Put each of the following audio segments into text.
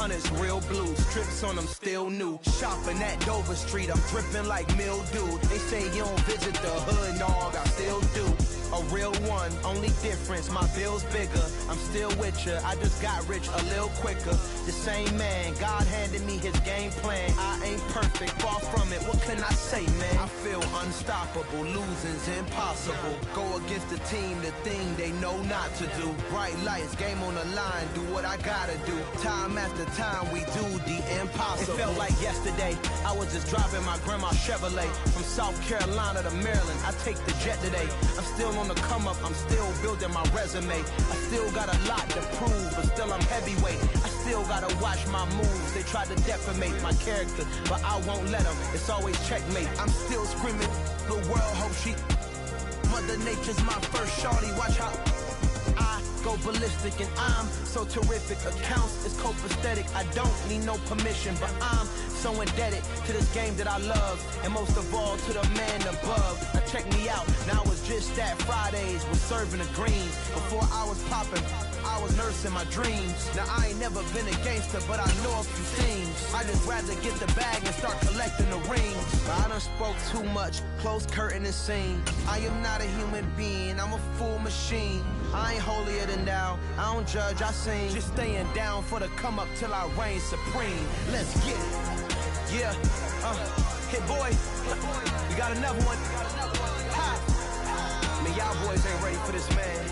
hunters, real blue. Strips on them still new. Shopping at Dover Street, I'm dripping like mildew. They say you don't visit the hood, dog, I still do. A real one, only difference, my bill's bigger. I'm still with ya, I just got rich a little quicker. The same man, God handed me his game plan. I ain't perfect, far from it, what can I say, man? I feel unstoppable, losing's impossible. Go against the team, the thing they know not to do. Bright lights, game on the line, do what I gotta do. Time after time, we do the impossible. It felt like yesterday, I was just driving my grandma's Chevrolet. From South Carolina to Maryland, I take the jet today. I'm still on the come up, I'm still building my resume. I still got a lot to prove, but still I'm heavyweight. I still gotta watch my moves. They try to defamate my character, but I won't let them. It's always checkmate. I'm still screaming, the world hope she. Mother Nature's my first shorty, watch how I go ballistic, and I'm so terrific. Accounts is copacetic, I don't need no permission, but I'm so indebted to this game that I love, and most of all to the man above. Now check me out, now it's just that Fridays was serving the greens. Before I was popping, I was nursing my dreams. Now I ain't never been a gangster, but I know a few things. I just rather get the bag and start collecting the rings. I done spoke too much, close curtain and scene. I am not a human being, I'm a full machine. I ain't holier than thou, I don't judge, I sing. Just staying down for the come up till I reign supreme. Let's get it. Yeah, hit boy, we got another one. Ha! Man, y'all boys ain't ready for this, man.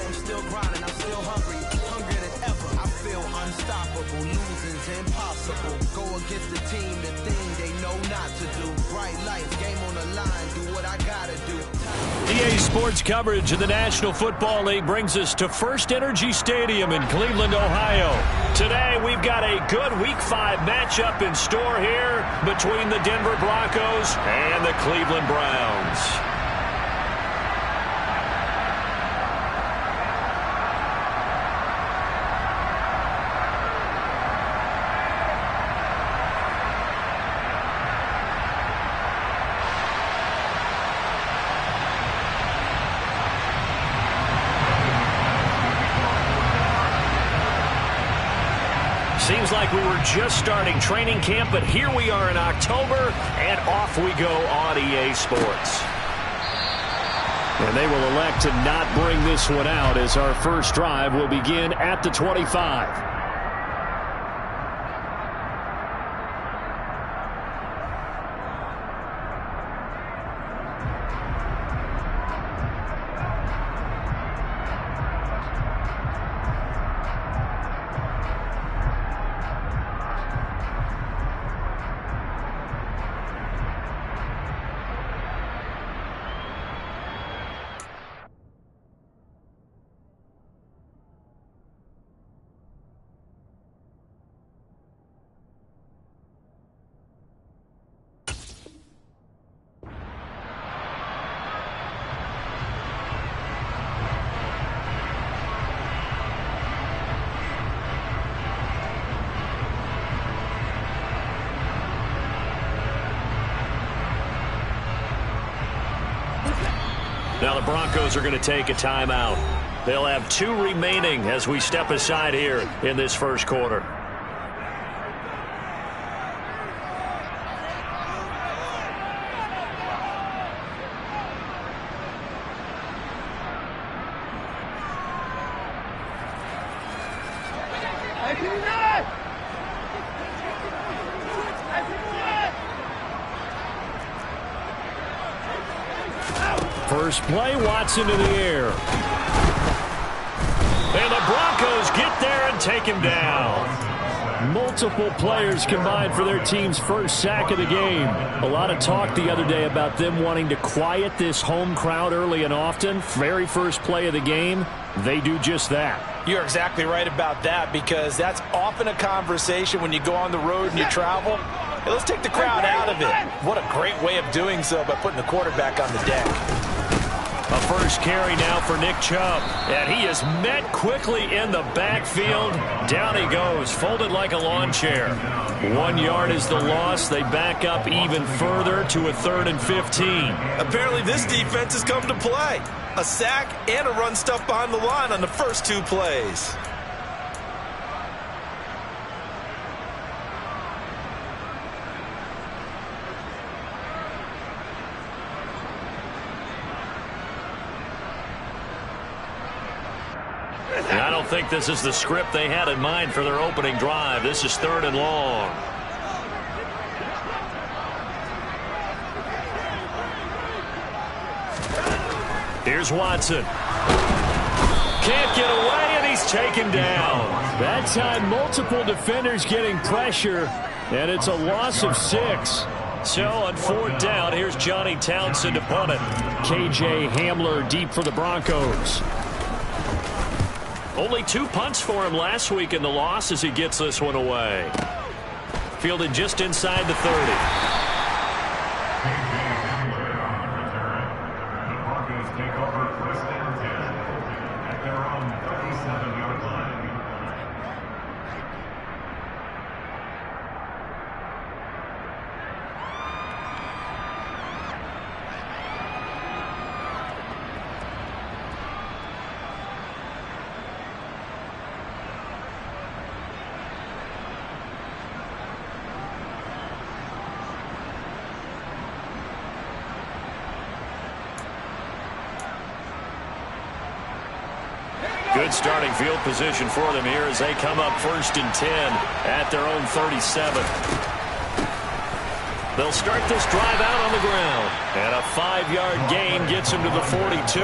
I'm still grinding, I'm still hungry, hungrier than ever. I feel unstoppable, losing's impossible. Go against the team, the thing they know not to do. Bright lights, game on the line, do what I gotta do. EA Sports coverage of the National Football League brings us to First Energy Stadium in Cleveland, Ohio. Today, we've got a good Week 5 matchup in store here between the Denver Broncos and the Cleveland Browns. Seems like we were just starting training camp, but here we are in October, and off we go on EA Sports. And they will elect to not bring this one out as our first drive will begin at the 25. Now the Broncos are going to take a timeout. They'll have 2 remaining as we step aside here in this first quarter. First play, Watson in the air. And the Broncos get there and take him down. Multiple players combined for their team's first sack of the game. A lot of talk the other day about them wanting to quiet this home crowd early and often. Very first play of the game, they do just that. You're exactly right about that, because that's often a conversation when you go on the road and you travel. Hey, let's take the crowd out of it. What a great way of doing so by putting the quarterback on the deck. A first carry now for Nick Chubb. And he is met quickly in the backfield. Down he goes, folded like a lawn chair. 1 yard is the loss. They back up even further to a 3rd and 15. Apparently this defense has come to play. A sack and a run stuff behind the line on the first 2 plays. And I don't think this is the script they had in mind for their opening drive. This is 3rd and long. Here's Watson. Can't get away, and he's taken down. That time, multiple defenders getting pressure, and it's a loss of 6. So on 4th down, here's Johnny Townsend to punt it. K.J. Hamler deep for the Broncos. Only 2 punts for him last week in the loss as he gets this one away. Fielded just inside the 30. Good starting field position for them here as they come up 1st and 10 at their own 37. They'll start this drive out on the ground. And a 5-yard gain gets them to the 42.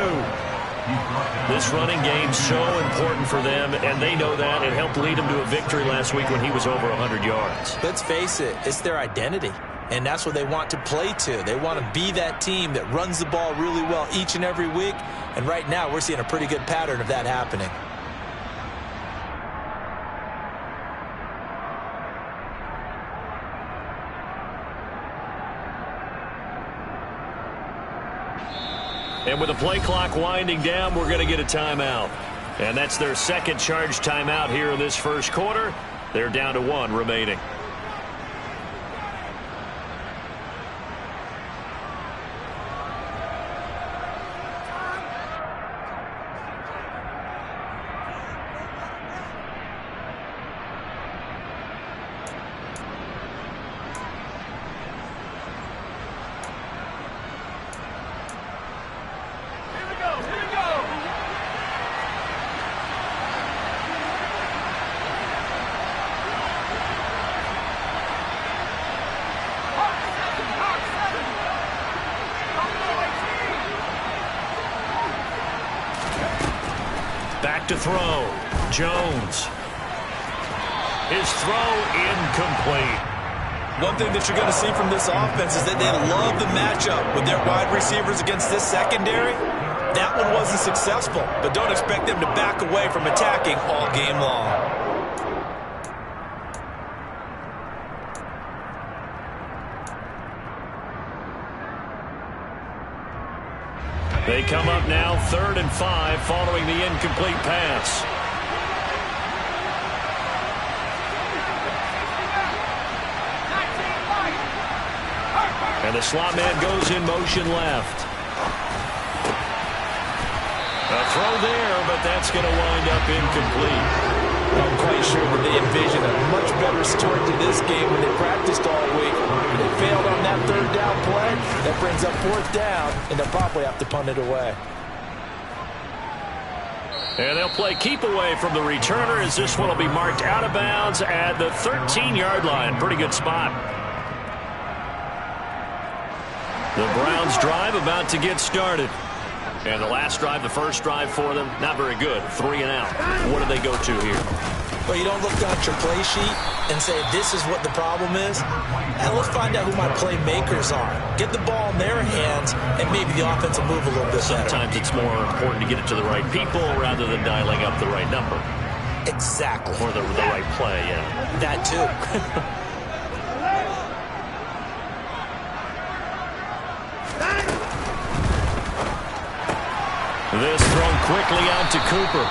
This running game's so important for them, and they know that. It helped lead them to a victory last week when he was over 100 yards. Let's face it, it's their identity. And that's what they want to play to. They want to be that team that runs the ball really well each and every week. And right now, we're seeing a pretty good pattern of that happening. And with the play clock winding down, we're going to get a timeout. And that's their second charge timeout here in this first quarter. They're down to 1 remaining. Back to throw. Jones. His throw incomplete. One thing that you're going to see from this offense is that they love the matchup with their wide receivers against this secondary. That one wasn't successful, but don't expect them to back away from attacking all game long. They come up now 3rd and 5 following the incomplete pass. And the slot man goes in motion left. A throw there, but that's going to wind up incomplete. I'm quite sure that they envisioned a much better start to this game when they practiced all week. When they failed on that 3rd down play, that brings up 4th down, and they'll probably have to punt it away. And they'll play keep away from the returner as this one will be marked out of bounds at the 13-yard line. Pretty good spot. The Browns drive about to get started. And the last drive, the first drive for them, not very good. 3 and out. What do they go to here? Well, you don't look down at your play sheet and say, this is what the problem is. And let's find out who my playmakers are. Get the ball in their hands, and maybe the offense will move a little bit Sometimes better. It's more important to get it to the right people rather than dialing up the right number. Exactly. Or the right play, yeah. That too. This thrown quickly out to Cooper.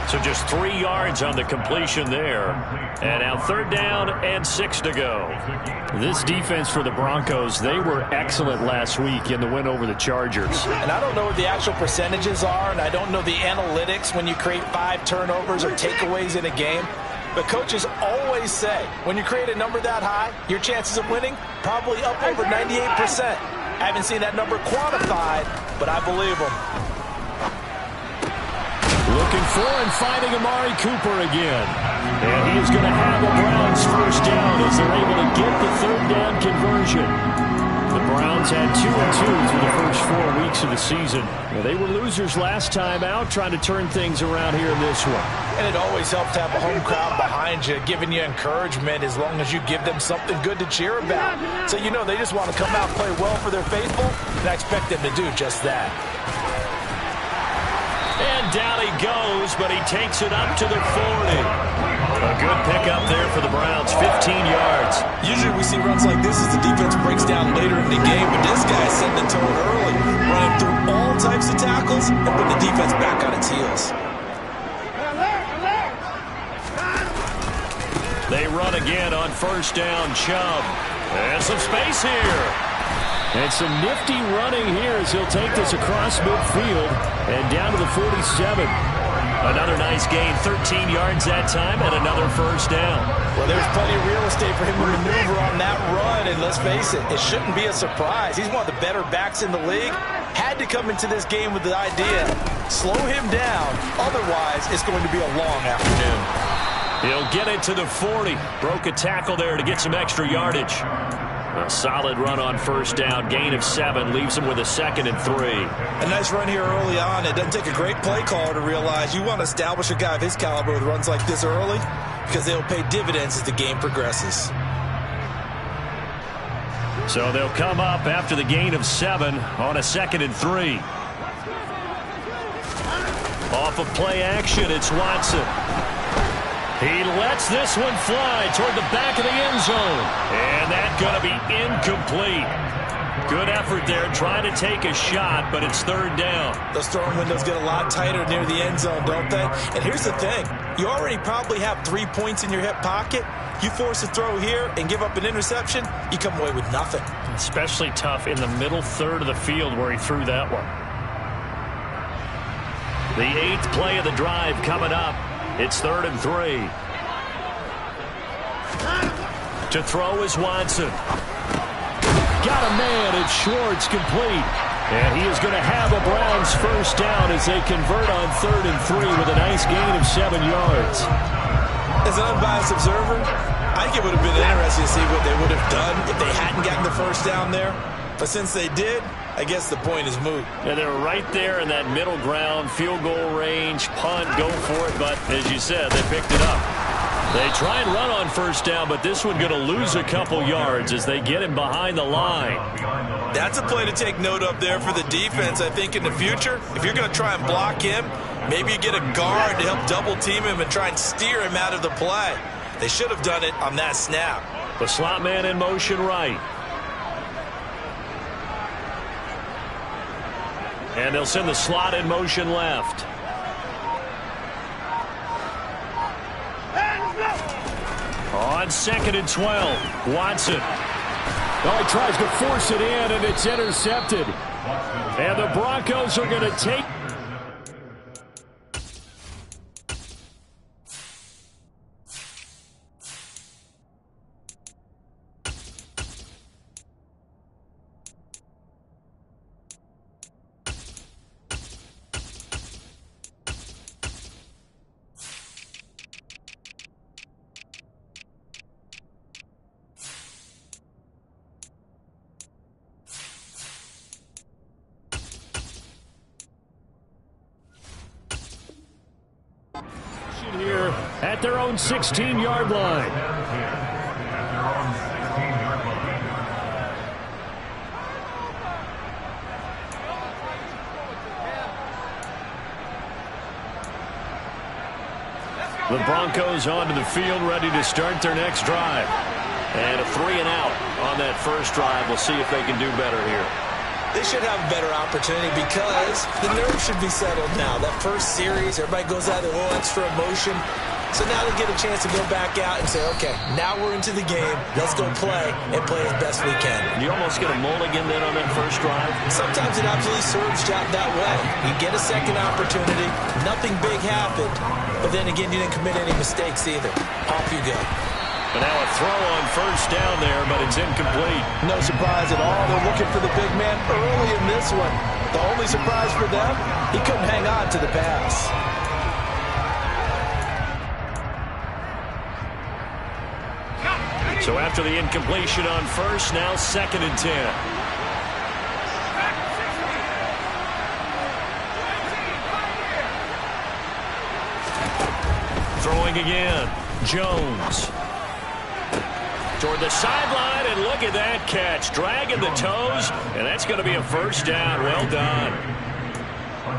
So just 3 yards on the completion there. And now 3rd down and 6 to go. This defense for the Broncos, they were excellent last week in the win over the Chargers. And I don't know what the actual percentages are, and I don't know the analytics when you create 5 turnovers or takeaways in a game. But coaches always say, when you create a number that high, your chances of winning probably up over 98%. I haven't seen that number quantified, but I believe them. Looking for and finding Amari Cooper again. And he is going to have the Browns first down as they're able to get the third down conversion. The Browns had 2-2 through the first 4 weeks of the season. Well, they were losers last time out, trying to turn things around here in this one. And it always helps to have a home crowd behind you, giving you encouragement as long as you give them something good to cheer about. So you know they just want to come out and play well for their faithful, and I expect them to do just that. And down he goes, but he takes it up to the 40. A good pickup there for the Browns, 15 yards. Usually we see runs like this as the defense breaks down later in the game, but this guy's setting the tone early, running through all types of tackles and putting the defense back on its heels. They run again on first down, Chubb. And some space here. And some nifty running here as he'll take this across midfield and down to the 47. Another nice gain, 13 yards that time, and another first down. Well, there's plenty of real estate for him to maneuver on that run, and let's face it, it shouldn't be a surprise. He's one of the better backs in the league. Had to come into this game with the idea, slow him down, otherwise it's going to be a long afternoon. He'll get it to the 40. Broke a tackle there to get some extra yardage. A solid run on first down. Gain of 7 leaves him with a 2nd and 3. A nice run here early on. It doesn't take a great play caller to realize you want to establish a guy of his caliber with runs like this early because they'll pay dividends as the game progresses. So they'll come up after the gain of 7 on a 2nd and 3. Off of play action, it's Watson. He lets this one fly toward the back of the end zone. And that's going to be incomplete. Good effort there, trying to take a shot, but it's third down. Those throwing windows get a lot tighter near the end zone, don't they? And here's the thing. You already probably have 3 points in your hip pocket. You force a throw here and give up an interception, you come away with nothing. Especially tough in the middle third of the field where he threw that one. The 8th play of the drive coming up. It's 3rd and 3. To throw is Watson. Got a man. It's Schwartz complete. And he is going to have a Browns first down as they convert on 3rd and 3 with a nice gain of 7 yards. As an unbiased observer, I think it would have been interesting to see what they would have done if they hadn't gotten the first down there. But since they did, I guess the point is moot. Yeah, they were right there in that middle ground, field goal range, punt, go for it. But as you said, they picked it up. They try and run on first down, but this one going to lose a couple yards as they get him behind the line. That's a play to take note of there for the defense. I think in the future, if you're going to try and block him, maybe you get a guard to help double team him and try and steer him out of the play. They should have done it on that snap. The slot man in motion right. And they'll send the slot in motion left. On 2nd and 12, Watson. Oh, he tries to force it in, and it's intercepted. And the Broncos are going to take... here at their own 16-yard line. The Broncos onto the field, ready to start their next drive. And a 3-and-out on that first drive. We'll see if they can do better here. They should have a better opportunity because the nerves should be settled now. That first series, everybody goes out with a little extra emotion. So now they get a chance to go back out and say, okay, now we're into the game. Let's go play and play as best we can. You almost get a mulligan then on that first drive? Sometimes it absolutely serves out that way. You get a second opportunity. Nothing big happened. But then again, you didn't commit any mistakes either. Off you go. But now a throw on first down there, but it's incomplete. No surprise at all. They're looking for the big man early in this one. The only surprise for them, he couldn't hang on to the pass. So after the incompletion on first, now 2nd and 10. Throwing again. Jones. Toward the sideline, and look at that catch. Dragging the toes, and that's going to be a first down. Well done.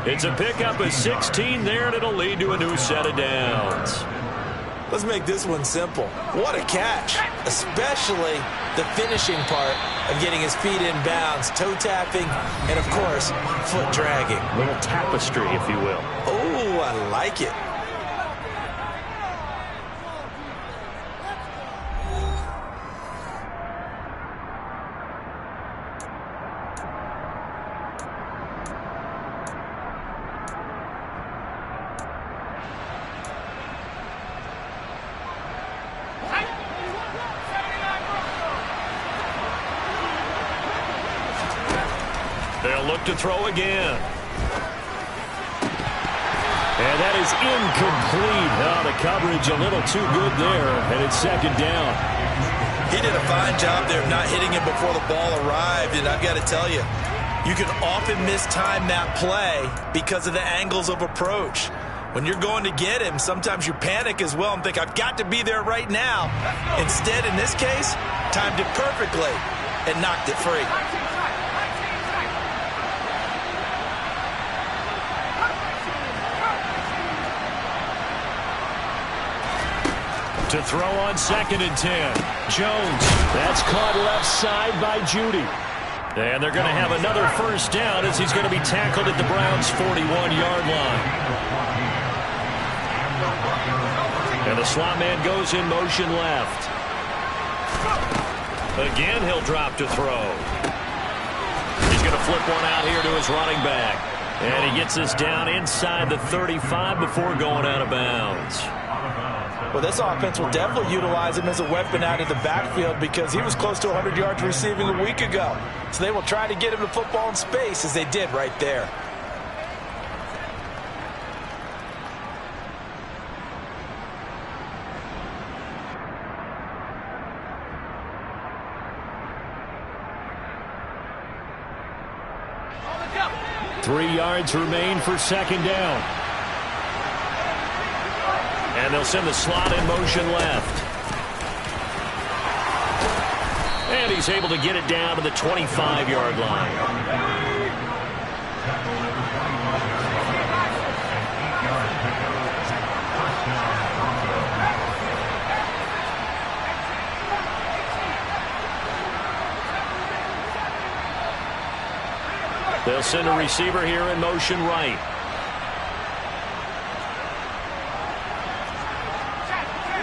It's a pickup of 16 there, and it'll lead to a new set of downs. Let's make this one simple. What a catch, especially the finishing part of getting his feet in bounds, toe tapping, and, of course, foot dragging. A little tapestry, if you will. Oh, I like it. They'll look to throw again. And that is incomplete. Oh, the coverage a little too good there, and it's 2nd down. He did a fine job there of not hitting him before the ball arrived, and I've got to tell you, you can often mistime that play because of the angles of approach. When you're going to get him, sometimes you panic as well and think, I've got to be there right now. Instead, in this case, timed it perfectly and knocked it free. To throw on 2nd and 10. Jones. That's caught left side by Judy. And they're going to have another first down as he's going to be tackled at the Browns' 41-yard line. And the slot man goes in motion left. Again, he'll drop to throw. He's going to flip one out here to his running back. And he gets this down inside the 35 before going out of bounds. Well, this offense will definitely utilize him as a weapon out of the backfield because he was close to 100 yards receiving a week ago. So they will try to get him the football in space as they did right there. Three yards remain for 2nd down. And they'll send the slot in motion left. And he's able to get it down to the 25-yard line. They'll send a receiver here in motion right.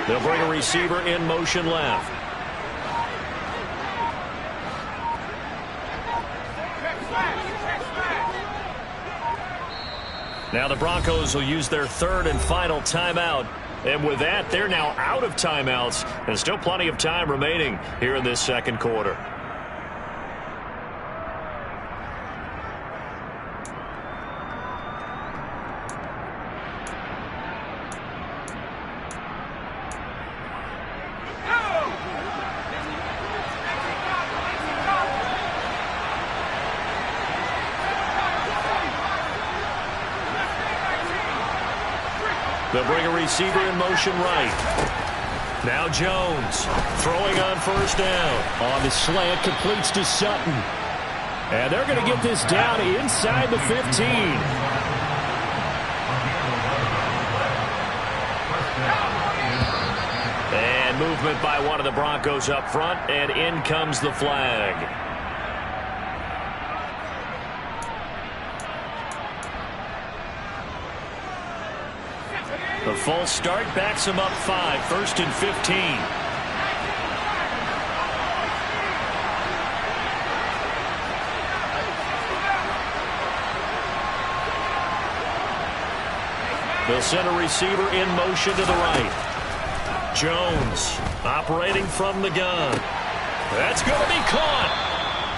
They'll bring a receiver in motion left. Now the Broncos will use their 3rd and final timeout. And with that, they're now out of timeouts. And still plenty of time remaining here in this 2nd quarter. They'll bring a receiver in motion right. Now Jones throwing on 1st down. On the slant, completes to Sutton. And they're going to get this down inside the 15. And movement by one of the Broncos up front, and in comes the flag. The false start backs him up 5, 1st and 15. They'll send a receiver in motion to the right. Jones operating from the gun. That's going to be caught.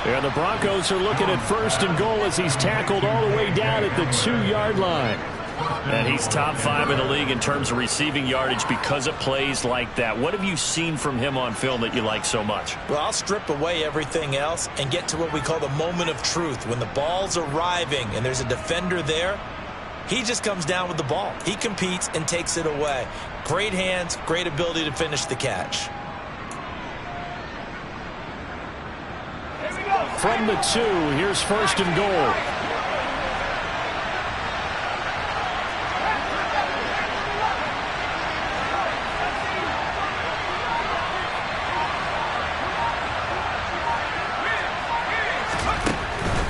And the Broncos are looking at 1st and goal as he's tackled all the way down at the 2-yard line. And he's top 5 in the league in terms of receiving yardage because of plays like that. What have you seen from him on film that you like so much? Well, I'll strip away everything else and get to what we call the moment of truth. When the ball's arriving and there's a defender there, he just comes down with the ball. He competes and takes it away. Great hands, great ability to finish the catch. From the 2, here's 1st and goal.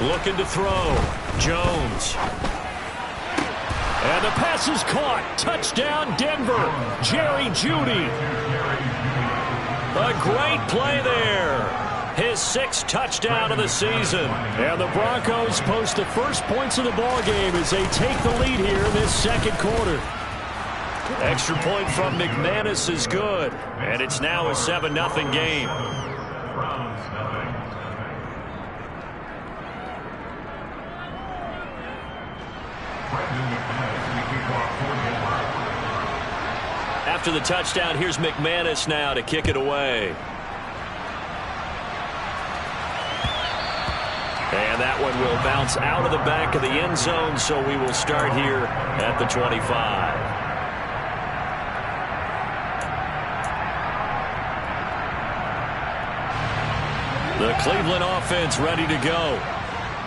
Looking to throw. Jones. And the pass is caught. Touchdown, Denver. Jerry Jeudy. A great play there. His 6th touchdown of the season. And the Broncos post the first points of the ball game as they take the lead here in this 2nd quarter. Extra point from McManus is good. And it's now a 7-0 game. After the touchdown, here's McManus now to kick it away. And that one will bounce out of the back of the end zone, so we will start here at the 25. The Cleveland offense ready to go.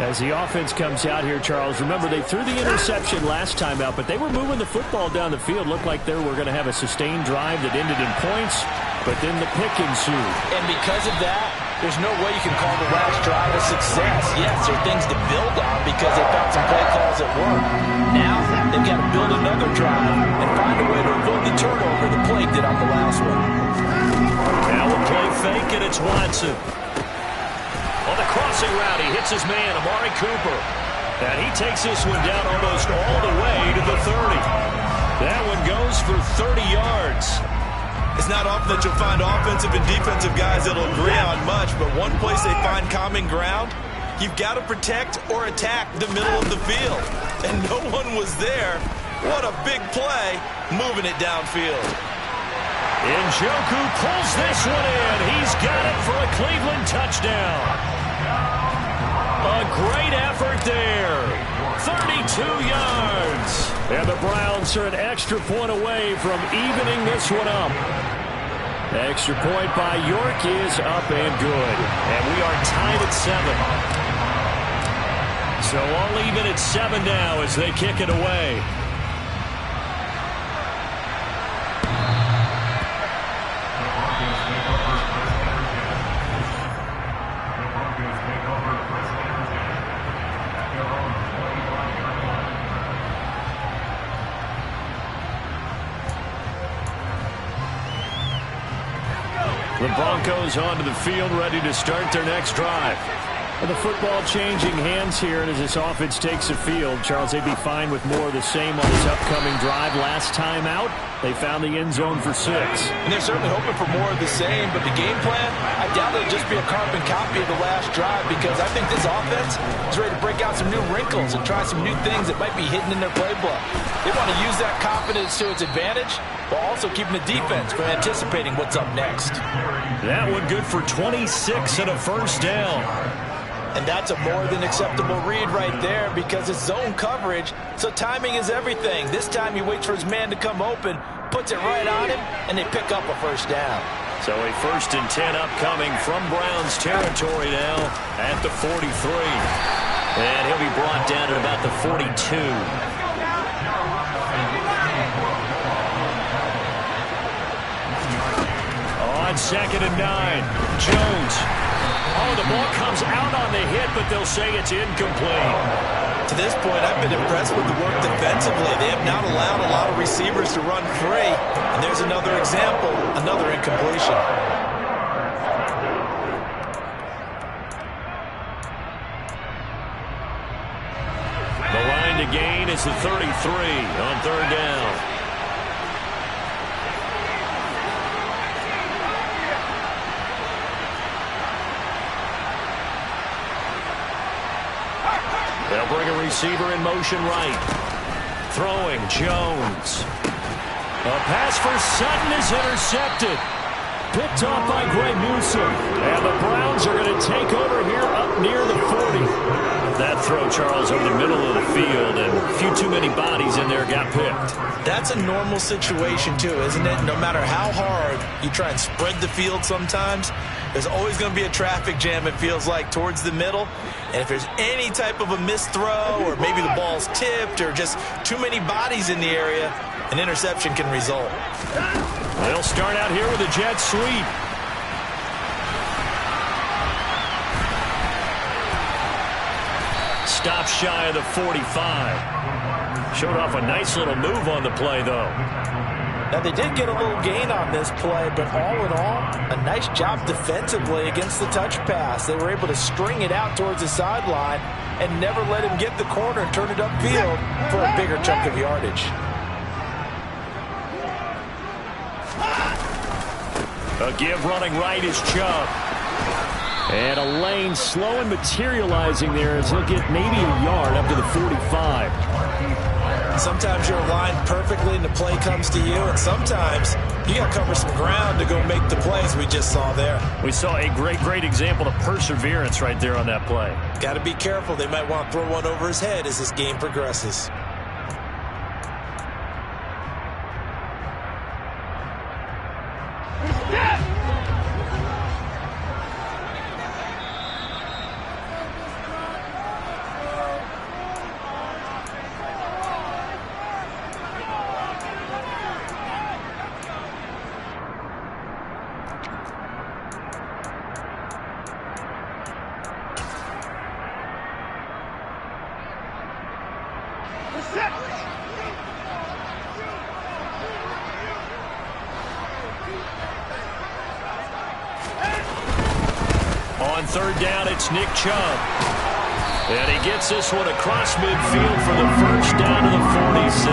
As the offense comes out here, Charles, remember they threw the interception last time out, but they were moving the football down the field. Looked like they were going to have a sustained drive that ended in points, but then the pick ensued. And because of that, there's no way you can call the last drive a success. Yes, there are things to build on because they found some play calls that work. Now they've got to build another drive and find a way to avoid the turnover the play did on the last one. Now a play fake, and it's Watson. On the crossing route, he hits his man, Amari Cooper. And he takes this one down almost all the way to the 30. That one goes for 30 yards. It's not often that you'll find offensive and defensive guys that'll agree on much, but one place they find common ground, you've got to protect or attack the middle of the field. And no one was there. What a big play, moving it downfield. Njoku pulls this one in. He's got it for a Cleveland touchdown. A great effort there. 32 yards. And the Browns are an extra point away from evening this one up. Extra point by York is up and good. And we are tied at 7. So all even at 7 now as they kick it away. The Broncos onto the field, ready to start their next drive. Well, the football changing hands here, and as this offense takes the field, Charles, they'd be fine with more of the same on this upcoming drive. Last time out, they found the end zone for 6. And they're certainly hoping for more of the same, but the game plan, I doubt it'll just be a carbon copy of the last drive because I think this offense is ready to break out some new wrinkles and try some new things that might be hidden in their playbook. They want to use that confidence to its advantage while also keeping the defense from anticipating what's up next. That one good for 26 and a first down. And that's a more than acceptable read right there because it's zone coverage, so timing is everything. This time he waits for his man to come open, puts it right on him, and they pick up a first down. So a 1st and 10 upcoming from Browns territory now at the 43. And he'll be brought down at about the 42. On 2nd and 9, Jones. Oh, the ball comes out on the hit, but they'll say it's incomplete. To this point, I've been impressed with the work defensively. They have not allowed a lot of receivers to run free. And there's another example, another incompletion. The line to gain is the 33 on 3rd down. They'll bring a receiver in motion right. Throwing, Jones. A pass for Sutton is intercepted. Picked off by Greg Newsome. And the Browns are going to take over here up near the 40. That throw, Charles, over the middle of the field, and a few too many bodies in there got picked. That's a normal situation, too, isn't it? No matter how hard you try and spread the field sometimes, there's always going to be a traffic jam, it feels like, towards the middle. And if there's any type of a missed throw, or maybe the ball's tipped, or just too many bodies in the area, an interception can result. They'll start out here with a jet sweep. Stop shy of the 45. Showed off a nice little move on the play, though. Now, they did get a little gain on this play, but all in all, a nice job defensively against the touch pass. They were able to string it out towards the sideline and never let him get the corner and turn it upfield for a bigger chunk of yardage. A give running right is Chubb. And a lane slow and materializing there as he'll get maybe a yard up to the 45. Sometimes you're aligned perfectly and the play comes to you, and sometimes you got to cover some ground to go make the plays we just saw there. We saw a great example of perseverance right there on that play. Got to be careful. They might want to throw one over his head as this game progresses. On third down, it's Nick Chubb. And he gets this one across midfield for the first down to the 46.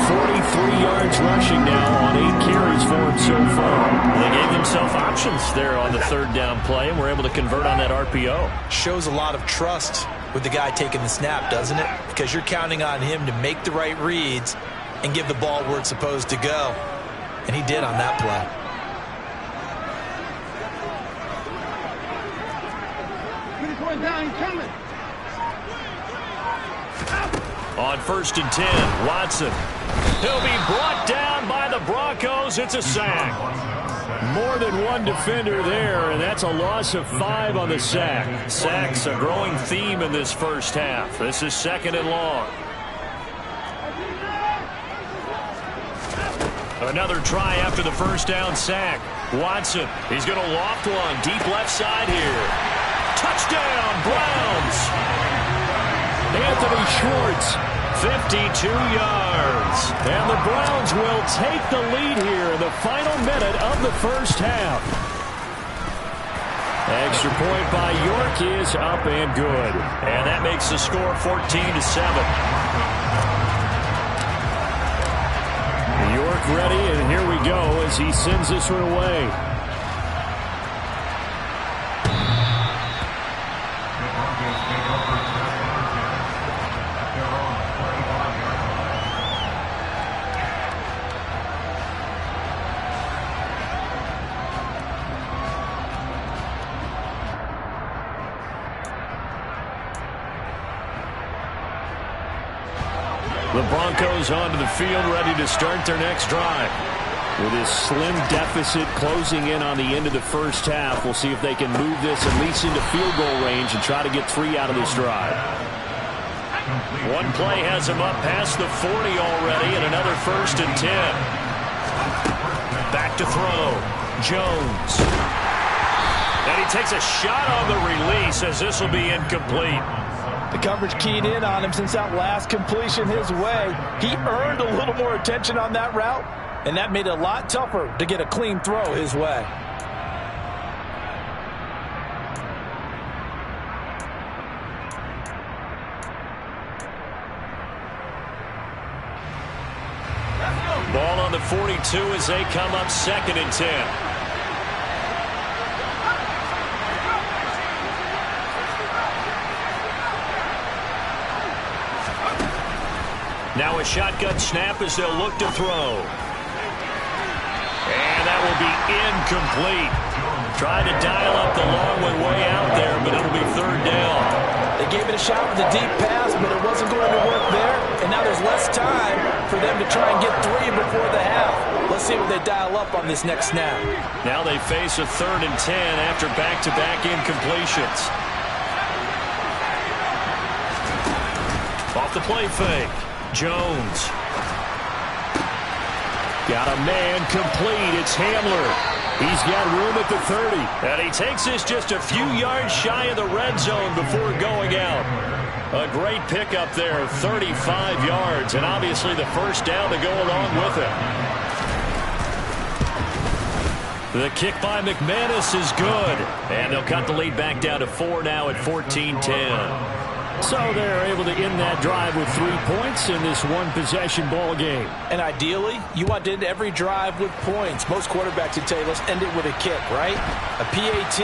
43 yards rushing now on 8 carries for him so far. They gave themselves options there on the third down play and were able to convert on that RPO. Shows a lot of trust with the guy taking the snap, doesn't it? Because you're counting on him to make the right reads and give the ball where it's supposed to go. And he did on that play. On first and 10, Watson. He'll be brought down by the Broncos. It's a sack. More than one defender there, and that's a loss of 5 on the sack. Sacks a growing theme in this first half. This is second and long. Another try after the first down sack. Watson, he's going to loft one deep left side here. Touchdown, Browns. Anthony Schwartz, 52 yards. And the Browns will take the lead here in the final minute of the first half. Extra point by York is up and good. And that makes the score 14-7. York ready, and here we go as he sends this one away. The Broncos onto the field, ready to start their next drive. With this slim deficit closing in on the end of the first half, we'll see if they can move this at least into field goal range and try to get 3 out of this drive. One play has him up past the 40 already, and another first and 10. Back to throw. Jones. And he takes a shot on the release as this will be incomplete. The coverage keyed in on him since that last completion his way. He earned a little more attention on that route, and that made it a lot tougher to get a clean throw his way. Ball on the 42 as they come up second and 10. Now a shotgun snap as they'll look to throw. And that will be incomplete. Trying to dial up the long one way out there, but it'll be third down. They gave it a shot with a deep pass, but it wasn't going to work there. And now there's less time for them to try and get 3 before the half. Let's see what they dial up on this next snap. Now they face a 3rd and 10 after back-to-back incompletions. Off the play fake. Jones. Got a man complete. It's Hamler. He's got room at the 30. And he takes this just a few yards shy of the red zone before going out. A great pickup there, 35 yards. And obviously the first down to go along with it. The kick by McManus is good. And they'll cut the lead back down to 4 now at 14-10. So they're able to end that drive with 3 points in this one-possession ball game. And ideally, you want to end every drive with points. Most quarterbacks would tell you, let's end it with a kick, right? A PAT,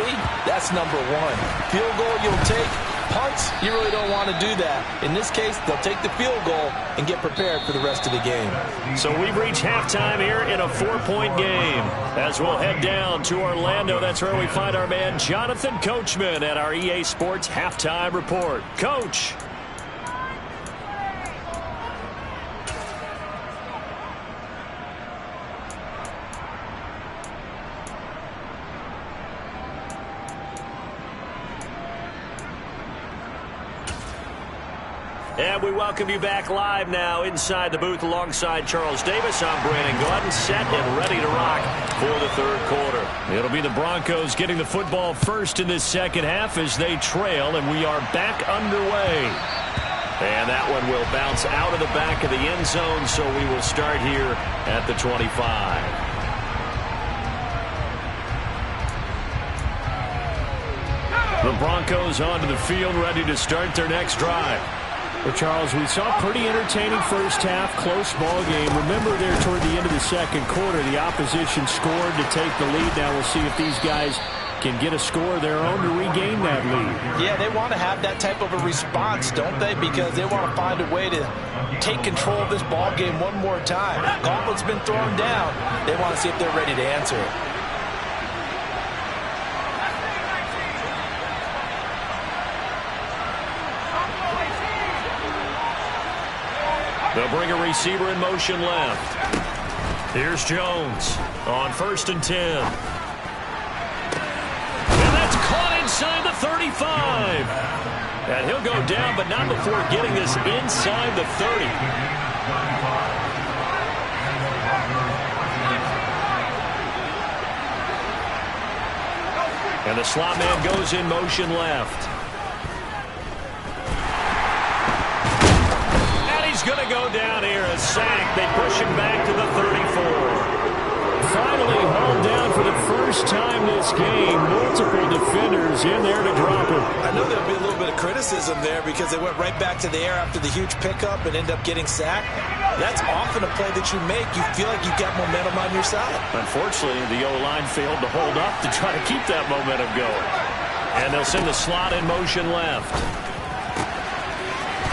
that's number 1. Field goal you'll take. Punts, you really don't want to do that. In this case, they'll take the field goal and get prepared for the rest of the game. So we've reached halftime here in a 4-point game. As we'll head down to Orlando, that's where we find our man Jonathan Coachman at our EA Sports Halftime Report. Coach. And we welcome you back live now inside the booth alongside Charles Davis. I'm Brandon Gordon, set and ready to rock for the 3rd quarter. It'll be the Broncos getting the football first in this second half as they trail, and we are back underway. And that one will bounce out of the back of the end zone, so we will start here at the 25. The Broncos onto the field, ready to start their next drive. Well, Charles, we saw a pretty entertaining first half, close ball game. Remember there toward the end of the second quarter, the opposition scored to take the lead. Now we'll see if these guys can get a score of their own to regain that lead. Yeah, they want to have that type of a response, don't they? Because they want to find a way to take control of this ball game one more time. Gauntlet's been thrown down. They want to see if they're ready to answer it. They'll bring a receiver in motion left. Here's Jones on 1st and 10. And that's caught inside the 35. And he'll go down, but not before getting this inside the 30. And the slot man goes in motion left. Going to go down here, a sack. They push him back to the 34. Finally hauled down for the first time this game. Multiple defenders in there to drop him. I know there'll be a little bit of criticism there because they went right back to the air after the huge pickup and end up getting sacked. That's often a play that you make. You feel like you've got momentum on your side. Unfortunately, the O-line failed to hold up to try to keep that momentum going. And they'll send the slot in motion left.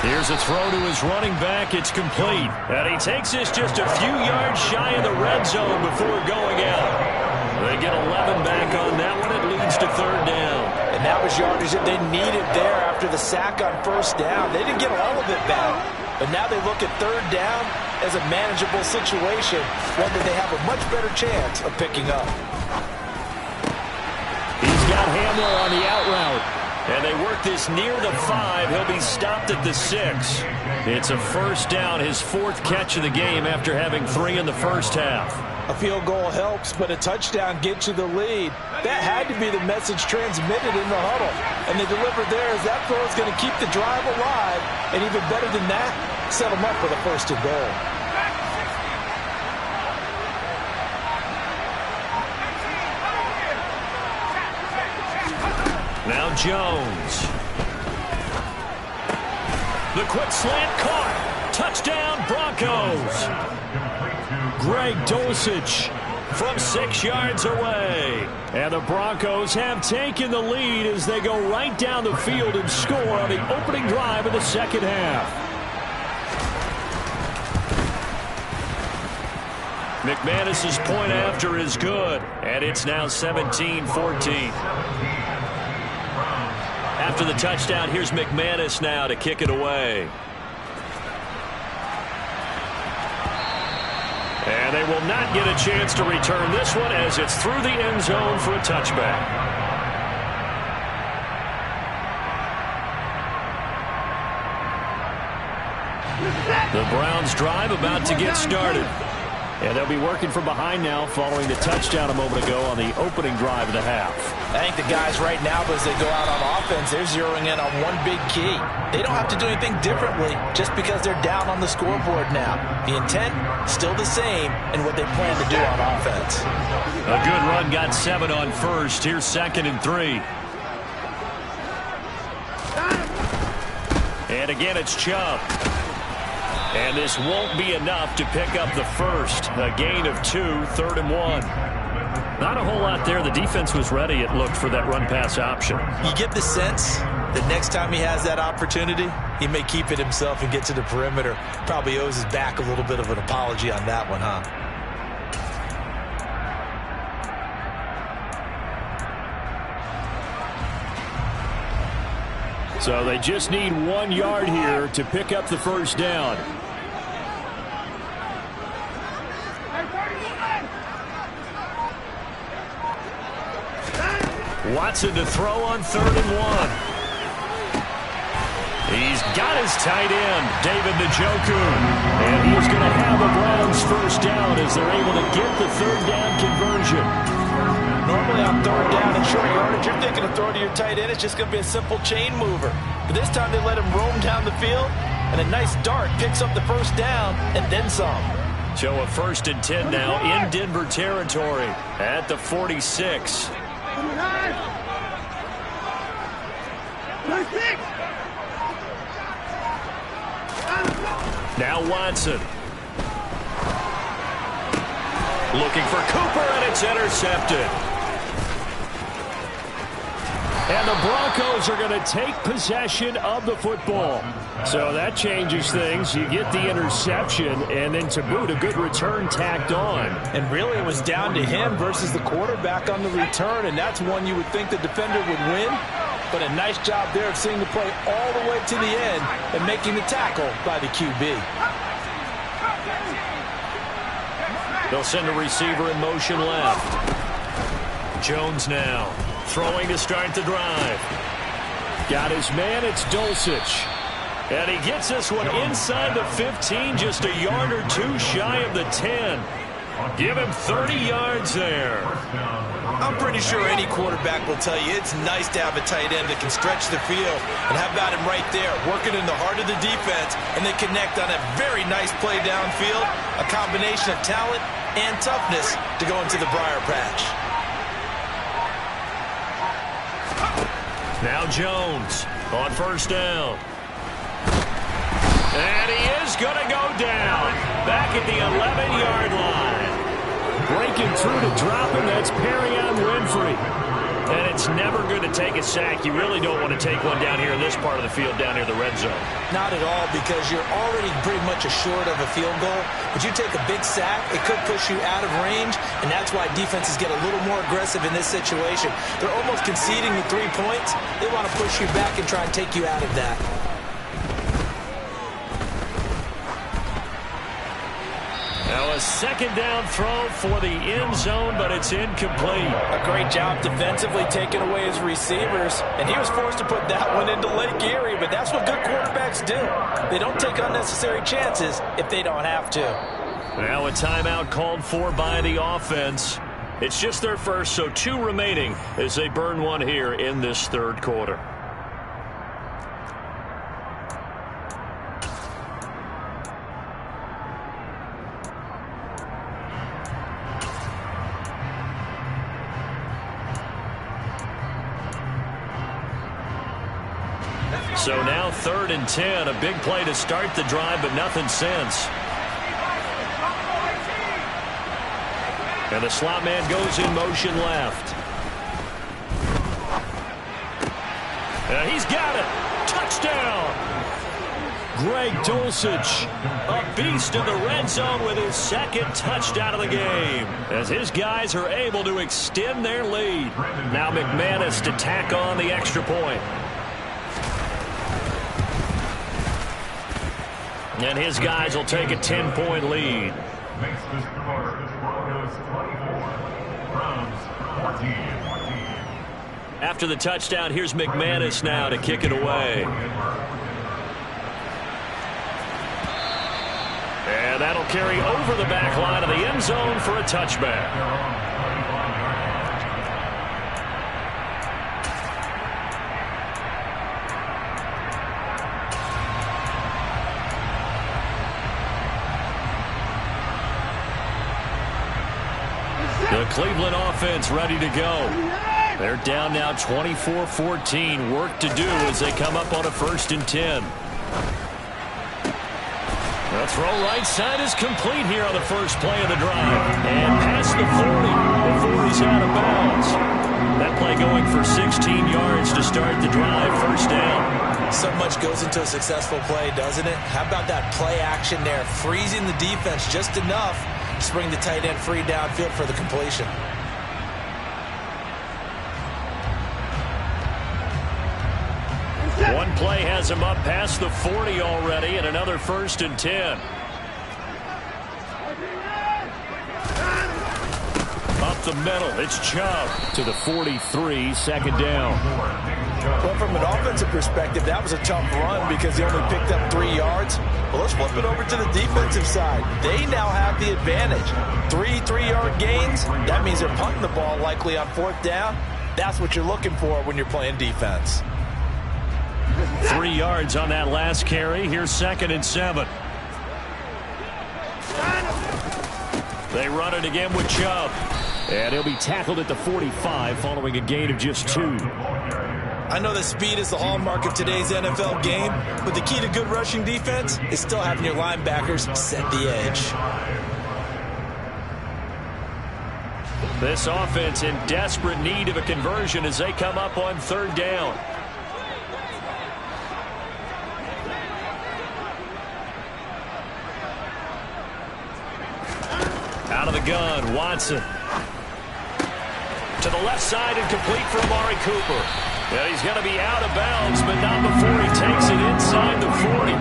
Here's a throw to his running back. It's complete. And he takes this just a few yards shy of the red zone before going out. They get 11 back on that one. It leads to 3rd down. And that was yardage that they needed there after the sack on 1st down. They didn't get all of it back. But now they look at 3rd down as a manageable situation, one that they have a much better chance of picking up. He's got Hamler on the out route. And they work this near the 5. He'll be stopped at the 6. It's a 1st down, his 4th catch of the game after having 3 in the first half. A field goal helps, but a touchdown gets you the lead. That had to be the message transmitted in the huddle. And they delivered there as that throw is going to keep the drive alive. And even better than that, set them up with a 1st and goal. Now Jones. The quick slant caught. Touchdown Broncos. Greg Dulcich from 6 yards away. And the Broncos have taken the lead as they go right down the field and score on the opening drive of the second half. McManus's point after is good, and it's now 17-14. After the touchdown, here's McManus now to kick it away. And they will not get a chance to return this one as it's through the end zone for a touchback. The Browns drive about to get started. And they'll be working from behind now following the touchdown a moment ago on the opening drive of the half. I think the guys right now, as they go out on offense, they're zeroing in on one big key. They don't have to do anything differently just because they're down on the scoreboard now. The intent, still the same, and what they plan to do on offense. A good run got 7 on first. Here's 2nd and 3. And again, it's Chubb. And this won't be enough to pick up the first. A gain of 2, 3rd and 1. Not a whole lot there. The defense was ready, it looked, for that run-pass option. You get the sense that next time he has that opportunity, he may keep it himself and get to the perimeter. Probably owes his back a little bit of an apology on that one, huh? So they just need 1 yard here to pick up the first down. Watson to throw on 3rd and 1. He's got his tight end, David Njoku. And he's going to have a Browns first down as they're able to get the 3rd down conversion. Normally on 3rd down and short yardage, you're thinking of throwing to your tight end. It's just going to be a simple chain mover. But this time they let him roam down the field, and a nice dart picks up the first down and then some. So a 1st and 10 now in Denver territory at the 46. Now Watson. Looking for Cooper, and it's intercepted. And the Broncos are going to take possession of the football. So that changes things. You get the interception, and then to boot, a good return tacked on. And really, it was down to him versus the quarterback on the return, and that's one you would think the defender would win. But a nice job there of seeing the play all the way to the end and making the tackle by the QB. They'll send a receiver in motion left. Jones now throwing to start the drive. Got his man, it's Dulcich. And he gets this one inside the 15, just a yard or 2 shy of the 10. Give him 30 yards there. I'm pretty sure any quarterback will tell you it's nice to have a tight end that can stretch the field. And how about him right there, working in the heart of the defense, and then connect on a very nice play downfield. A combination of talent and toughness to go into the briar patch. Now Jones on 1st down. And he is going to go down back at the 11-yard line. Breaking through to drop him, that's Perrion Winfrey. And it's never good to take a sack. You really don't want to take one down here in this part of the field, down near the red zone. Not at all, because you're already pretty much assured of a field goal. But you take a big sack, it could push you out of range, and that's why defenses get a little more aggressive in this situation. They're almost conceding the 3 points. They want to push you back and try and take you out of that. Now a 2nd down throw for the end zone, but it's incomplete. A great job defensively taking away his receivers, and he was forced to put that one into Lake Erie, but that's what good quarterbacks do. They don't take unnecessary chances if they don't have to. Now a timeout called for by the offense. It's just their first, so 2 remaining as they burn one here in this 3rd quarter. So now 3rd and 10, a big play to start the drive, but nothing since. And the slot man goes in motion left. He's got it. Touchdown. Greg Dulcich, a beast in the red zone with his second touchdown of the game, as his guys are able to extend their lead. Now McManus to tack on the extra point. And his guys will take a 10-point lead. After the touchdown, here's McManus now to kick it away. And that'll carry over the back line of the end zone for a touchback. The Cleveland offense ready to go. They're down now 24-14. Work to do as they come up on a 1st and 10. The throw right side is complete here on the first play of the drive. And past the 40 before he's out of bounds. That play going for 16 yards to start the drive. 1st down. So much goes into a successful play, doesn't it? How about that play action there? Freezing the defense just enough to bring the tight end free downfield for the completion. One play has him up past the 40 already, and another 1st and 10. Up the middle, it's Chubb to the 43, 2nd down. Well, from an offensive perspective, that was a tough run because he only picked up 3 yards. Well, let's flip it over to the defensive side. They now have the advantage. 3 3-yard gains. That means they're punting the ball likely on 4th down. That's what you're looking for when you're playing defense. 3 yards on that last carry. Here's 2nd and 7. They run it again with Chubb. And he'll be tackled at the 45 following a gain of just 2. I know that speed is the hallmark of today's NFL game, but the key to good rushing defense is still having your linebackers set the edge. This offense in desperate need of a conversion as they come up on 3rd down. Out of the gun, Watson. To the left side and complete for Amari Cooper. Yeah, he's going to be out of bounds, but not before he takes it inside the 40.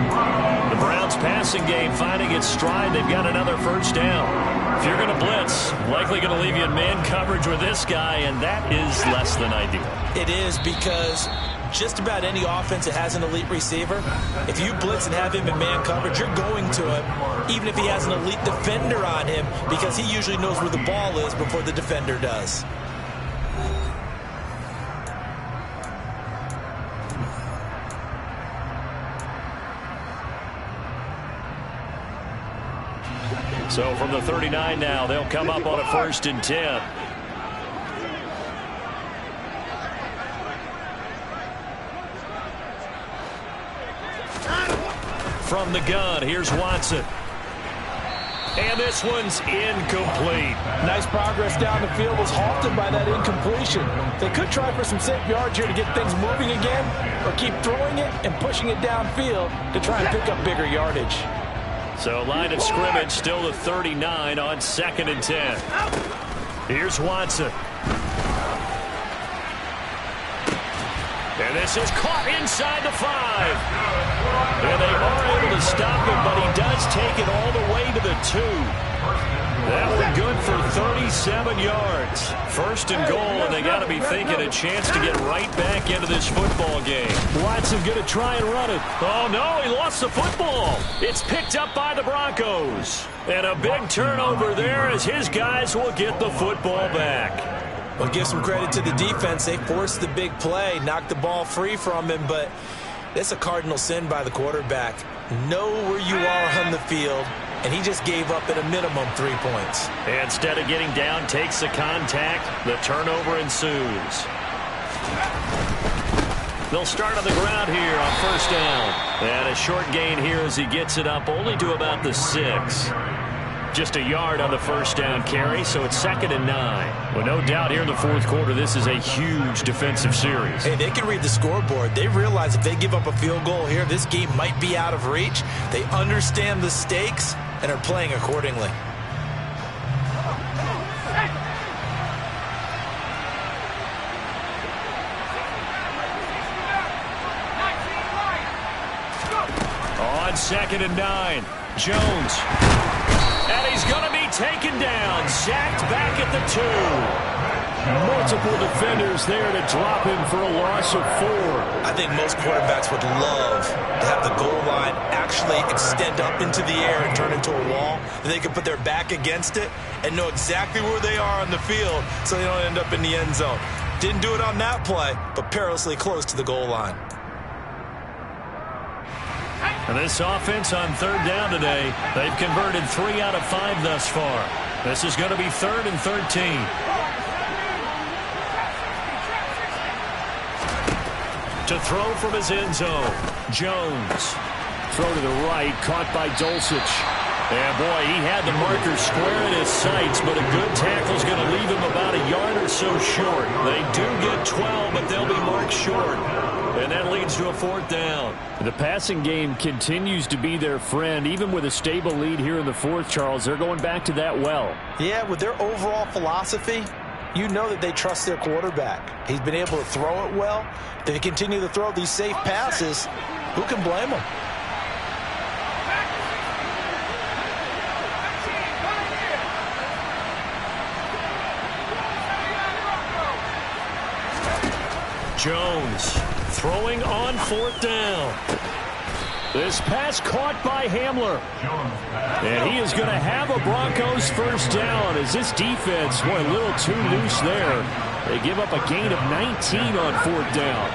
The Browns passing game finding its stride. They've got another 1st down. If you're going to blitz, likely going to leave you in man coverage with this guy, and that is less than ideal. It is because just about any offense that has an elite receiver, if you blitz and have him in man coverage, you're going to him, even if he has an elite defender on him, because he usually knows where the ball is before the defender does. So from the 39 now, they'll come up on a 1st and 10. From the gun, here's Watson. And this one's incomplete. Nice progress down the field was halted by that incompletion. They could try for some safe yards here to get things moving again, or keep throwing it and pushing it downfield to try and pick up bigger yardage. So line of scrimmage still the 39 on 2nd and 10. Here's Watson. And this is caught inside the 5. And they are able to stop him, but he does take it all the way to the 2. That one good for 37 yards. 1st and goal, and they got to be thinking a chance to get right back into this football game. Watson going to try and run it. Oh, no, he lost the football. It's picked up by the Broncos. And a big turnover there as his guys will get the football back. Well, give some credit to the defense. They forced the big play, knocked the ball free from him, but it's a cardinal sin by the quarterback. Know where you are on the field, and he just gave up at a minimum 3 points. Instead of getting down, takes the contact. The turnover ensues. They'll start on the ground here on 1st down. And a short gain here as he gets it up only to about the 6. Just a yard on the first down carry, so it's 2nd and 9. Well, no doubt here in the fourth quarter, this is a huge defensive series. Hey, they can read the scoreboard. They realize if they give up a field goal here, this game might be out of reach. They understand the stakes and are playing accordingly. On 2nd and 9, Jones. And he's going to be taken down, sacked back at the 2. Multiple defenders there to drop him for a loss of 4. I think most quarterbacks would love to have the goal line actually extend up into the air and turn into a wall. They can put their back against it and know exactly where they are on the field so they don't end up in the end zone. Didn't do it on that play, but perilously close to the goal line. And this offense on 3rd down today, they've converted 3 out of 5 thus far. This is going to be 3rd and 13. To throw from his end zone, Jones. Throw to the right, caught by Dulcich. And boy, he had the marker square in his sights, but a good tackle is going to leave him about a yard or so short. They do get 12, but they'll be marked short. And that leads to a 4th down. The passing game continues to be their friend. Even with a stable lead here in the 4th, Charles, they're going back to that well. Yeah, with their overall philosophy, you know that they trust their quarterback. He's been able to throw it well. They continue to throw these safe passes. Who can blame them? Jones throwing on 4th down. This pass caught by Hamler. And he is going to have a Broncos first down as this defense, boy, a little too loose there. They give up a gain of 19 on 4th down.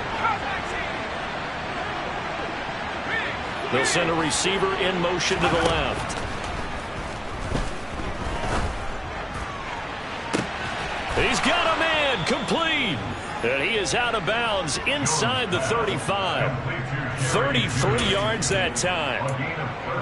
They'll send a receiver in motion to the left. He's got a man complete. And he is out of bounds inside the 35. 33 yards that time.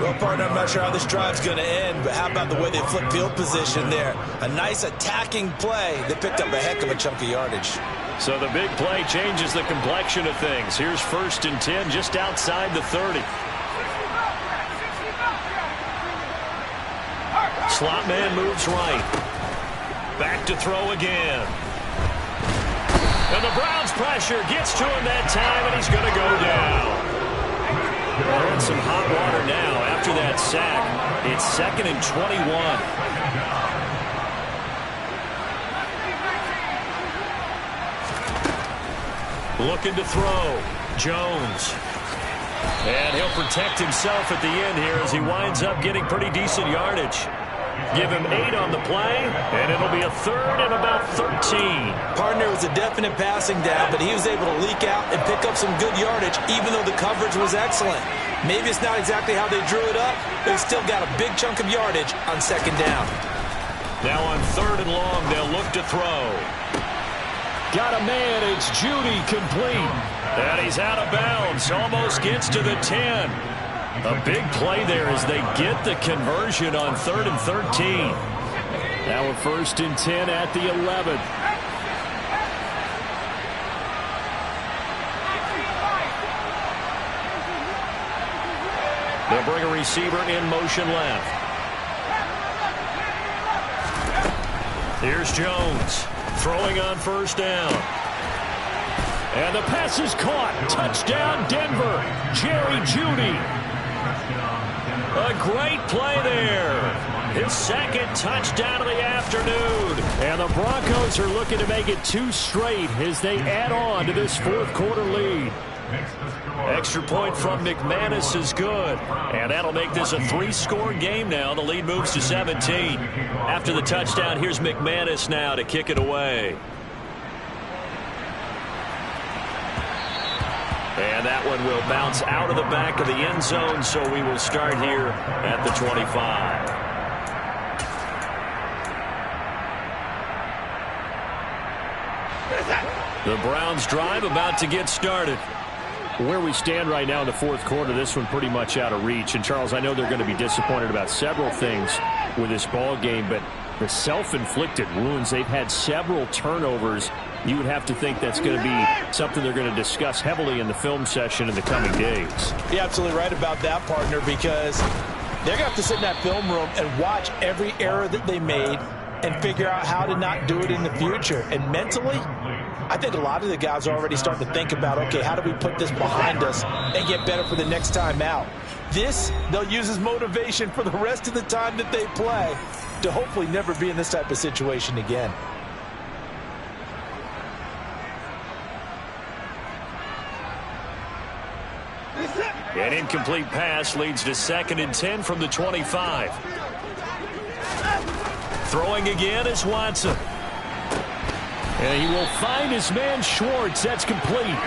Well, partner, I'm not sure how this drive's going to end, but how about the way they flip field position there? A nice attacking play. They picked up a heck of a chunk of yardage. So the big play changes the complexion of things. Here's 1st and 10 just outside the 30. Slot man moves right. Back to throw again. And the Browns pressure gets to him that time, and he's going to go down. They're in some hot water now after that sack. It's 2nd and 21. Looking to throw. Jones. And he'll protect himself at the end here as he winds up getting pretty decent yardage. Give him 8 on the play, and it'll be a 3rd and about 13. Partner, was a definite passing down, but he was able to leak out and pick up some good yardage, even though the coverage was excellent. Maybe it's not exactly how they drew it up, but they still got a big chunk of yardage on 2nd down. Now on 3rd and long, they'll look to throw. Got a man, it's Judy, complete. And he's out of bounds, almost gets to the 10. A big play there as they get the conversion on 3rd and 13. Now a 1st and 10 at the 11. They'll bring a receiver in motion left. Here's Jones throwing on 1st down. And the pass is caught. Touchdown, Denver. Jerry Jeudy. A great play there. His 2nd touchdown of the afternoon. And the Broncos are looking to make it 2 straight as they add on to this 4th quarter lead. Extra point from McManus is good. And that'll make this a 3-score game now. The lead moves to 17. After the touchdown, here's McManus now to kick it away. And that one will bounce out of the back of the end zone, so we will start here at the 25. The Browns drive about to get started. Where we stand right now in the 4th quarter, this one pretty much out of reach. And, Charles, I know they're going to be disappointed about several things. with this ball game, but the self-inflicted wounds, they've had several turnovers. You would have to think that's going to be something they're going to discuss heavily in the film session in the coming days. You're absolutely right about that, partner, because they're going to have to sit in that film room and watch every error that they made and figure out how to not do it in the future. And mentally, I think a lot of the guys are already starting to think about, okay, how do we put this behind us and get better for the next time out? This, they'll use as motivation for the rest of the time that they play to hopefully never be in this type of situation again. An incomplete pass leads to 2nd and 10 from the 25. Throwing again is Watson. And he will find his man Schwartz. That's complete.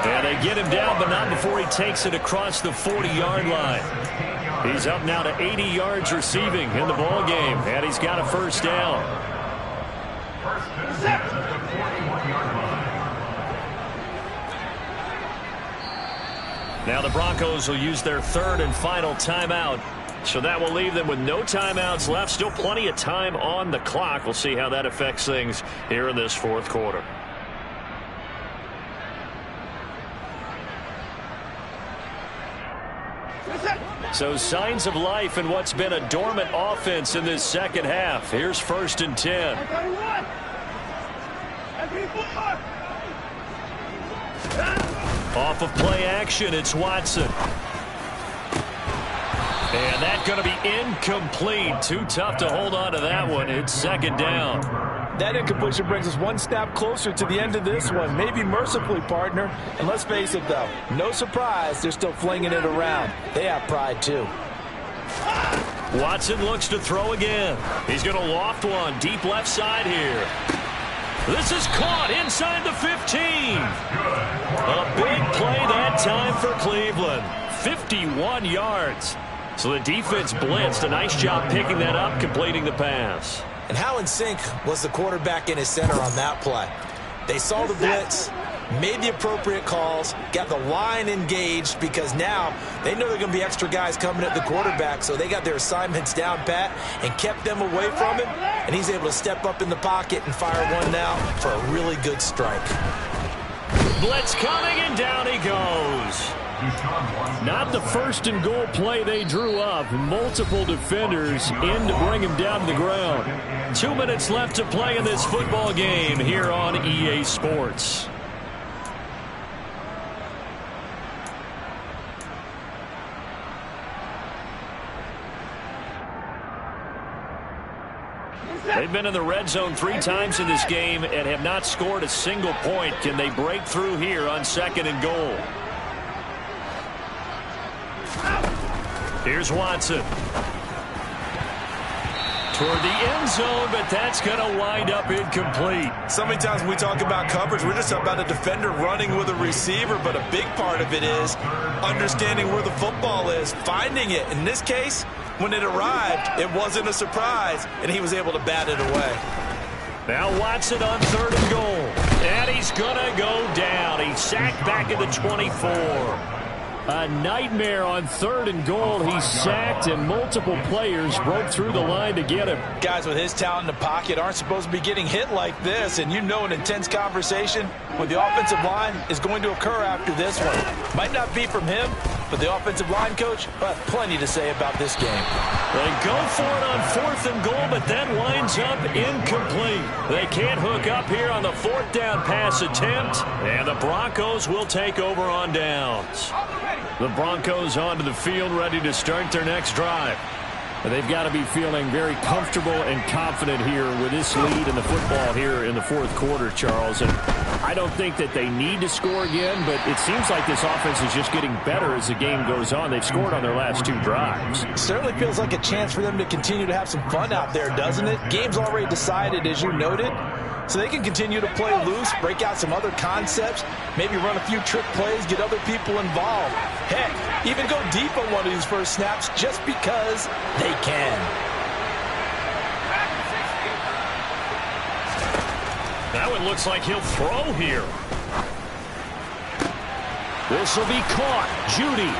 And they get him down, but not before he takes it across the 40-yard line. He's up now to 80 yards receiving in the ball game, and he's got a first down. Now the Broncos will use their 3rd and final timeout. So that will leave them with no timeouts left. Still plenty of time on the clock. We'll see how that affects things here in this 4th quarter. So signs of life in what's been a dormant offense in this second half. Here's 1st and 10. Off of play action, it's Watson. And that's going to be incomplete. Too tough to hold on to that one. It's 2nd down. That incompletion brings us one step closer to the end of this one. Maybe mercifully, partner. And let's face it, though, no surprise, they're still flinging it around. They have pride, too. Watson looks to throw again. He's going to loft one deep left side here. This is caught inside the 15. A big play that time for Cleveland. 51 yards. So the defense blitzed. A nice job picking that up, completing the pass. And how in sync was the quarterback in his center on that play? They saw the blitz, made the appropriate calls, got the line engaged, because now they know there are going to be extra guys coming at the quarterback, so they got their assignments down pat and kept them away from him, and he's able to step up in the pocket and fire one now for a really good strike. Blitz coming, and down he goes. Not the 1st and goal play they drew up. Multiple defenders in to bring him down to the ground. 2 minutes left to play in this football game here on EA Sports. They've been in the red zone 3 times in this game and have not scored a single point. Can they break through here on 2nd and goal? Here's Watson. Toward the end zone, but that's going to wind up incomplete. So many times when we talk about coverage, we're just about a defender running with a receiver, but a big part of it is understanding where the football is, finding it. In this case, when it arrived, it wasn't a surprise, and he was able to bat it away. Now Watson on 3rd and goal. And he's going to go down. He's sacked back at the 24. A nightmare on 3rd and goal. He's sacked, and multiple players broke through the line to get him. Guys with his talent in the pocket aren't supposed to be getting hit like this, and you know an intense conversation with the offensive line is going to occur after this one. Might not be from him, but the offensive line coach will have plenty to say about this game. They go for it on 4th and goal, but that winds up incomplete. They can't hook up here on the 4th down pass attempt, and the Broncos will take over on downs. The Broncos onto the field, ready to start their next drive. They've got to be feeling very comfortable and confident here with this lead in the football here in the 4th quarter, Charles. And I don't think that they need to score again, but it seems like this offense is just getting better as the game goes on. They've scored on their last 2 drives. Certainly feels like a chance for them to continue to have some fun out there, doesn't it? Game's already decided, as you noted. So they can continue to play loose, break out some other concepts, maybe run a few trick plays, get other people involved. Heck, even go deep on one of these first snaps just because they can. That one looks like he'll throw here. This will be caught. Judy.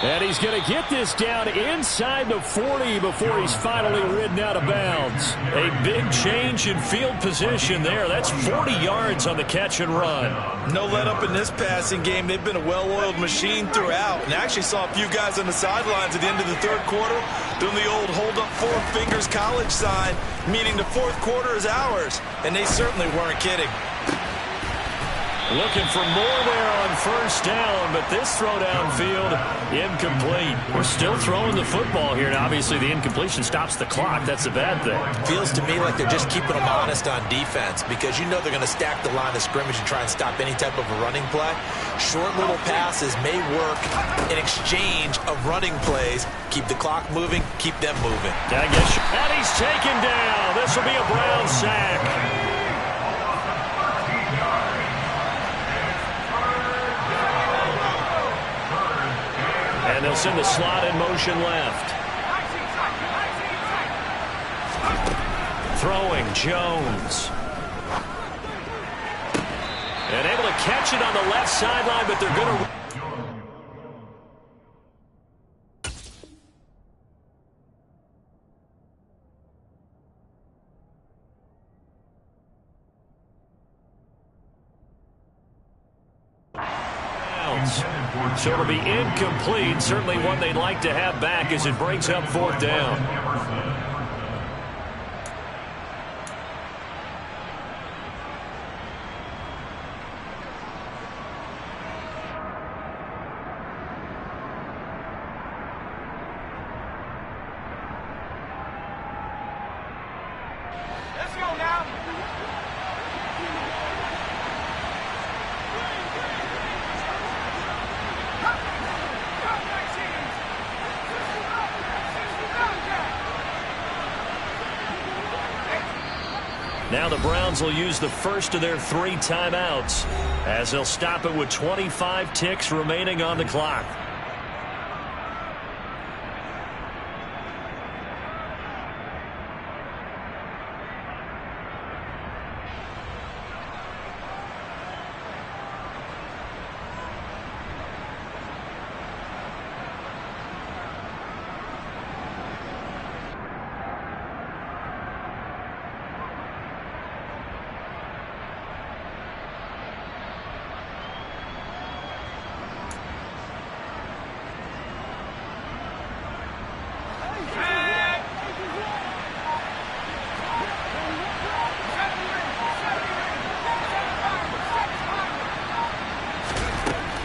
And he's going to get this down inside the 40 before he's finally ridden out of bounds. A big change in field position there. That's 40 yards on the catch and run. No let up in this passing game. They've been a well-oiled machine throughout. And I actually saw a few guys on the sidelines at the end of the third quarter doing the old hold up four fingers college sign, meaning the fourth quarter is ours. And they certainly weren't kidding. Looking for more there on first down, but this throw downfield incomplete. We're still throwing the football here, and obviously the incompletion stops the clock. That's a bad thing. Feels to me like they're just keeping them honest on defense because you know they're going to stack the line of scrimmage and try and stop any type of a running play. Short little passes may work in exchange of running plays. Keep the clock moving, keep them moving. And he's taken down. This will be a Brown sack. And they'll send the slot in motion left. Throwing Jones. And able to catch it on the left sideline, but they're going to... So it'll be incomplete. Certainly one they'd like to have back as it breaks up fourth down. Let's go now. Now the Browns will use the first of their 3 timeouts as they'll stop it with 25 ticks remaining on the clock.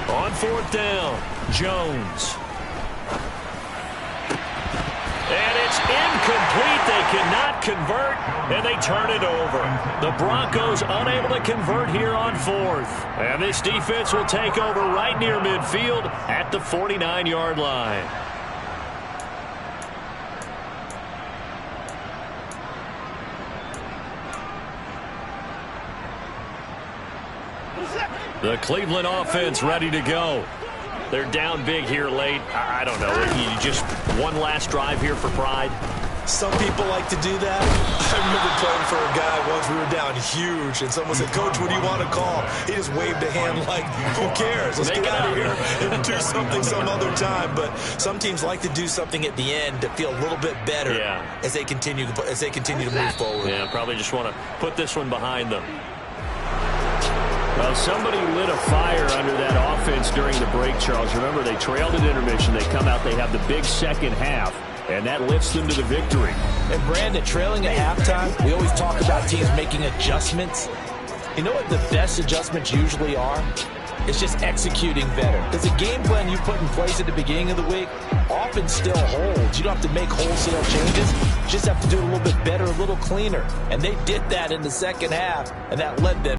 On fourth down, Jones. And it's incomplete. They cannot convert, and they turn it over. The Broncos unable to convert here on fourth. And this defense will take over right near midfield at the 49-yard line. The Cleveland offense ready to go. They're down big here late. I don't know. You just one last drive here for pride. Some people like to do that. I remember playing for a guy once. We were down huge, and someone said, "Coach, what do you want to call?" He just waved a hand like, "Who cares? Let's get out of here and do something some other time." But some teams like to do something at the end to feel a little bit better as they continue to move forward. Yeah, probably just want to put this one behind them. Well, somebody lit a fire under that offense during the break, Charles. Remember, they trailed at intermission. They come out, they have the big second half, and that lifts them to the victory. And, Brandon, trailing at halftime, we always talk about teams making adjustments. You know what the best adjustments usually are? It's just executing better. Because the game plan you put in place at the beginning of the week often still holds. You don't have to make wholesale changes. You just have to do it a little bit better, a little cleaner. And they did that in the second half, and that led them